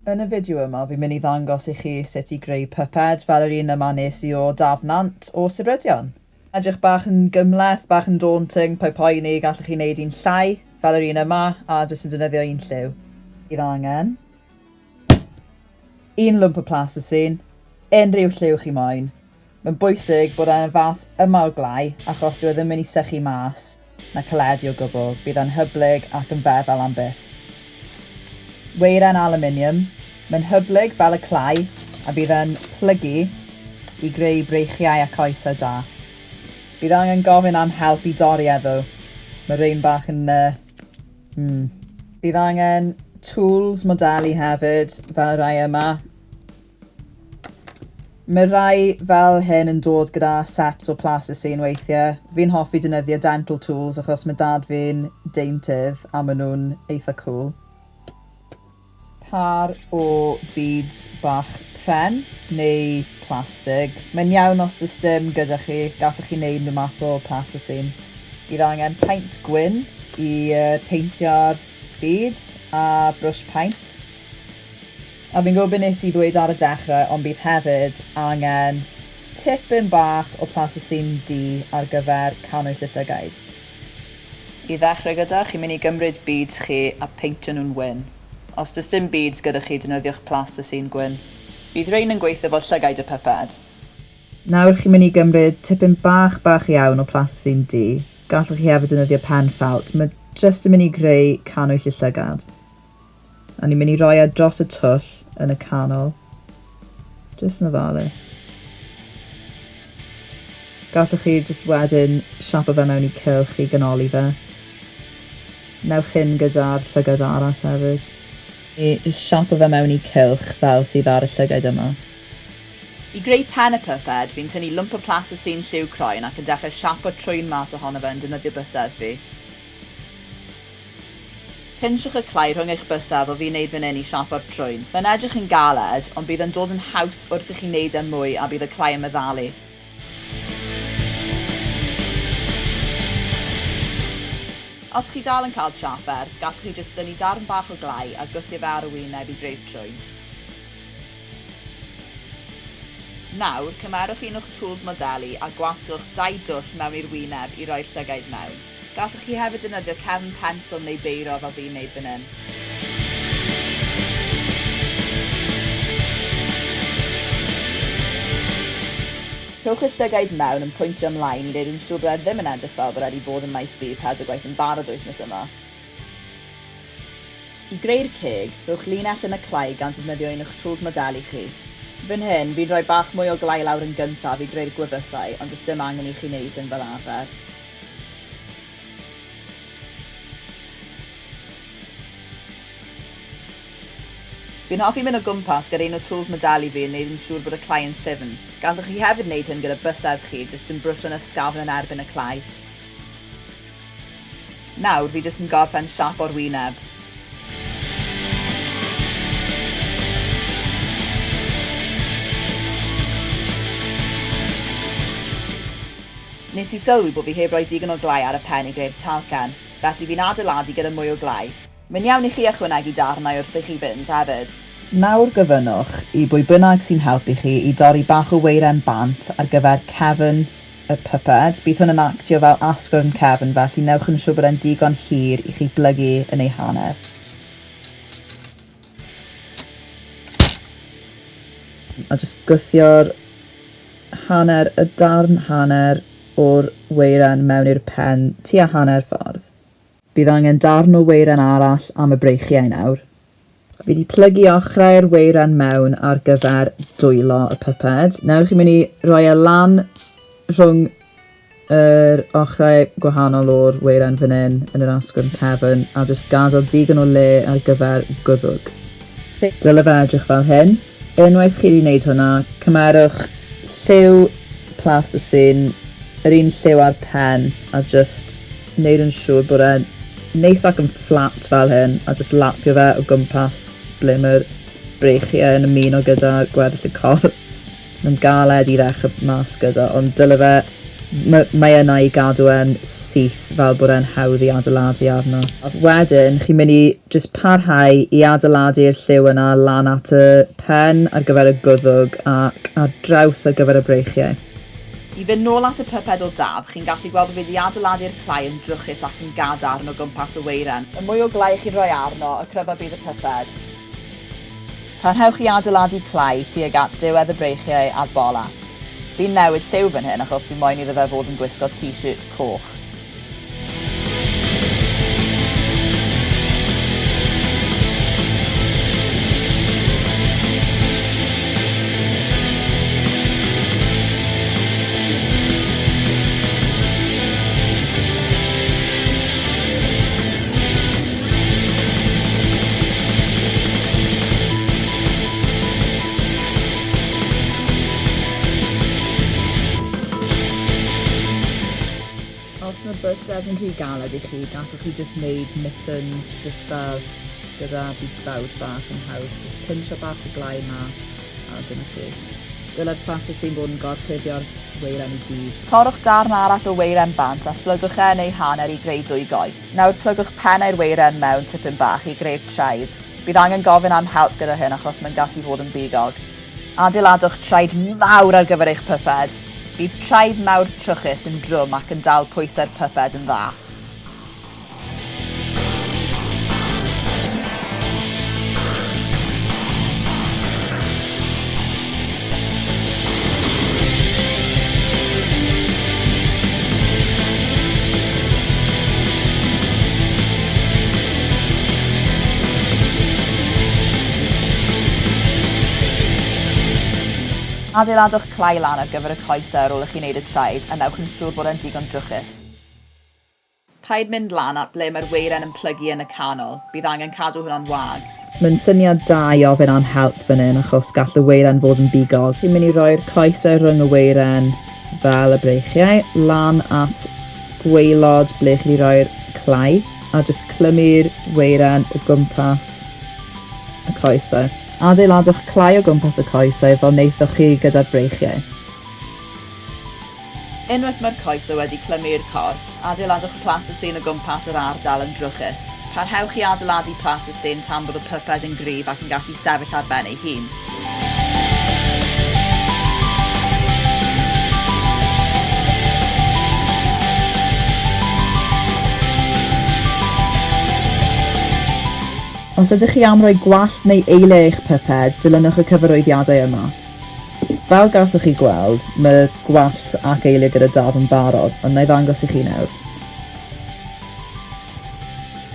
Yn y fideo yma, fi'n mynd i ddangos i chi sut i greu pyped fel yr un yma nes i o Daf Nant o cymdogion. Edrych bach yn gymleth, bach yn daunting, pe poeni gallwch chi wneud un llai fel yr un yma a jyst yn defnyddio un lliw. Bydd angen un lwmp o plasticine, unrhyw lliw chi moyn. Mae'n bwysig bod e'n fath yma o glai achos dwi ddim yn mynd i sychu mas na caledu o gwbl. Bydd e'n hyblyg ac yn feddal am byth. Weiren aluminium, mae'n hyblyg fel y clai a bydd e'n plygu i greu breichiau a coesau da. Bydd angen gofyn am help i dorri eddo. Mae rhain bach yn... Bydd angen tools modelu hefyd fel y rai yma. Mae rai fel hyn yn dod gyda sets o plasticine weithiau. Fi'n hoffi defnyddio dental tools achos mae dad fi'n deintydd a maen nhw'n eitha cool. Par o beads bach pren neu plastig. Mae'n iawn os ys dim gyda chi, gallwch chi wneud nhw mas o plasticine. Bydd angen paint gwyn i peintio'r beads a brush paint. A fi'n gwybod nes i ddweud ar y dechrau, ond bydd hefyd angen tipyn bach o plasticine D ar gyfer canwyll y llygaid. I ddechrau gyda, chi'n mynd i gymryd beads chi a peintio nhw'n wyn. Os does dim beads gyda chi, defnyddiwch plasticine gwyn. Bydd rhain yn gweithio fel llygaid y pyped. Nawr chi'n mynd i gymryd tipyn bach iawn o plasticine D. Gallwch chi hefyd defnyddio pen ffelt. Mae jyst yn mynd i greu canwyll y llygad. A ni'n mynd i roi dros y twll yn y canol. Jyst yn ofalus. Gallwch chi jyst wedyn siapo fe mewn i cylch i ganoli fe. Newch hyn gyda'r llygad arall hefyd. Jyst siapo fe mewn i cylch fel sydd ar y llygaid yma. I greu pen y pyped, fi'n tynnu lwmp o plasticine lliw croen ac yn dechrau siapo trwy'n mas ohono fe yn defnyddio bysedd fi. Pinsiwch y clai rhwng eich bysedd o fi'n neud fan hyn i siapo'r trwy'n. Mae'n edrych yn galed, ond bydd yn dod yn haws wrth i chi wneud e mwy a bydd y clai yn meddalu. Os chi dal yn cael trafferth, gallwch chi jyst dynnu darn bach o glai a gwthio fe ar y wyneb i greu trwyn. Nawr, cymerwch un o'ch tools modelu a gwasgwch 2 dwll mewn i'r wyneb i roi'r llygaid mewn. Gallwch chi hefyd defnyddio cefn pensl neu beiro fel fi'n neud fan hyn. Rhowch y llygaid mewn yn pwyntio ymlaen i wneud yn siŵr bod ddim yn edrych fel bod wedi bod yn maes B 4 gwaith yn barod wythnos yma. I greu'r ceg, rhowch linell yn y clai gan defnyddio un o'ch tools modelu chi. Fan hyn, fi'n rhoi bach mwy o glai lawr yn gyntaf i greu'r gwefusau, ond does dim angen i chi wneud hyn fel arfer. Fi'n hoffi mynd o gwmpas gyda un o tools modelu fi yn neud yn siŵr bod y clai yn llyfn. Gallwch chi hefyd wneud hyn gyda bysedd chi, jyst yn brwsio yn ysgafn yn erbyn y clai. Nawr, fi jyst yn gorffen siap o'r wyneb. Nes i sylwi bod fi heb roi digon o glai ar y pen i greu'r talcen, felly fi'n adeiladu gyda mwy o glai. Mae'n iawn i chi ychwanegu darnau wrth i chi fynd hefyd. Nawr gyfynnwch i bwy bynnag sy'n helpu chi i dorri bach o weiren bant ar gyfer cefn y pyped. Bydd hwn yn actio fel asgwrn cefn, felly newch yn siŵr bod e'n digon hir i chi blygu yn ei hanner. A jyst gwthio'r hanner, y darn hanner o'r weiren mewn i'r pen tua hanner ffordd. Bydd angen darn o weiren arall am y breichiau nawr. Fi wedi plygu ochrau'r weiren mewn ar gyfer dwylo y pyped. Nawr chi'n mynd i roi e lan rhwng yr ochrau gwahanol o'r weiren fan hyn yn yr asgwrn cefn a jyst gadael digon o le ar gyfer gwddwg. Dyle fe edrych fel hyn. Unwaith chi wedi gwneud hwnna, cymerwch lliw plasticine, yr un lliw ar pen a jyst wneud yn siŵr bod e'n neis ac yn fflat fel hyn a jyst lapio fe o gwmpas ble mae'r breichiau yn ymuno gyda gweddill y corff. Mae'n galed i ddechrau mas gyda, ond dyle fe Mae yna i gadw e'n syth fel bod e'n hawdd i adeiladu arno. Wedyn, chi'n mynd i just parhau i adeiladu'r lliw yna lan at y pen ar gyfer y gwddwg ac ar draws ar gyfer y breichiau. I fynd nôl at y pyped o daf, chi'n gallu gweld bod fi wedi adeiladu'r clai yn drwchus ac yn gadarn o gwmpas y weiren. Y mwy o glai chi'n rhoi arno, y cryfa bydd y pyped. Parhewch i adeiladu clai tuag at diwedd y breichiau a'r bola. Fi'n newid lliw fan hyn achos fi moyn iddo fe fod yn gwisgo t-shirt coch. Os mae bysedd yn rhy galed i chi, gallwch chi just neud mittens just fel gyda bysbawd bach yn hawdd. Just pinsio bach o glai mas a dyna chi. Dylai'r plaster sy'n bod yn gorchuddio'r weiren i gyd. Torrwch darn arall o weiren bant a phlygwch e neu hanner i greu 2 goes. Nawr plygwch pennau'r weiren mewn tipyn bach i greu'r traed. Bydd angen gofyn am help gyda hyn achos mae'n gallu fod yn bigog. Adeiladwch traed mawr ar gyfer eich pyped. Bydd traed mawr trwchus yn drwm ac yn dal pwysau'r pyped yn dda. Adeiladwch clai lan ar gyfer y coesau ar ôl i chi wneud y traed a newch yn siŵr bod e'n digon drwchus. Paid mynd lan at ble mae'r weiren yn plygu yn y canol. Bydd angen cadw hwnna'n wag. Mae'n syniad da i ofyn am help fan hyn achos gall y weiren fod yn bigog. Chi'n mynd i roi'r coesau rhwng y weiren fel y breichiau lan at gwaelod ble chi wedi roi'r clai a just clymu'r weiren o gwmpas y coesau. Adeiladwch clai o gwmpas y coesau fel wnaethoch chi gyda'r breichiau. Unwaith mae'r coesau wedi clymu'r corff, adeiladwch plasticine o gwmpas yr ardal yn drwchus. Parhewch i adeiladu plasticine tan bod y pyped yn gryf ac yn gallu sefyll ar ben ei hun. Os ydych chi am roi gwallt neu eiliau eich pyped, dilynwch y cyfarwyddiadau yma. Fel gallwch chi gweld, mae gwallt ac eiliau gyda daf yn barod, ond na i ddangos i chi nawr.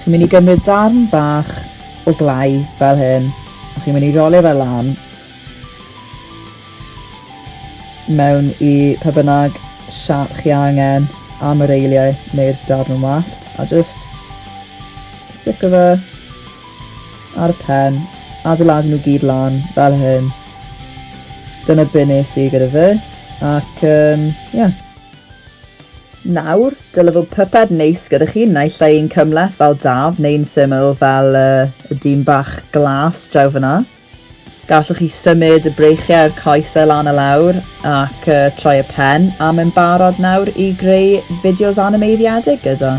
Chi'n mynd i gymryd darn bach o glai fel hyn, a chi'n mynd i rolio fe lan mewn i pa bynnag siap chi angen am yr eiliau neu'r darn o wallt, a just sticio fe ar y pen, adeiladu nhw gyd lan fel hyn. Dyna be nes i gyda fe, ac Nawr, dyle fod pyped neis gyda chi, naill ai un cymhleth fel daf neu'n syml fel y dyn bach glas draw fyna. Gallwch chi symud y breichiau a'r coesau lan y lawr ac troi y pen a mae'n barod nawr i greu fideos animeiddiedig gyda.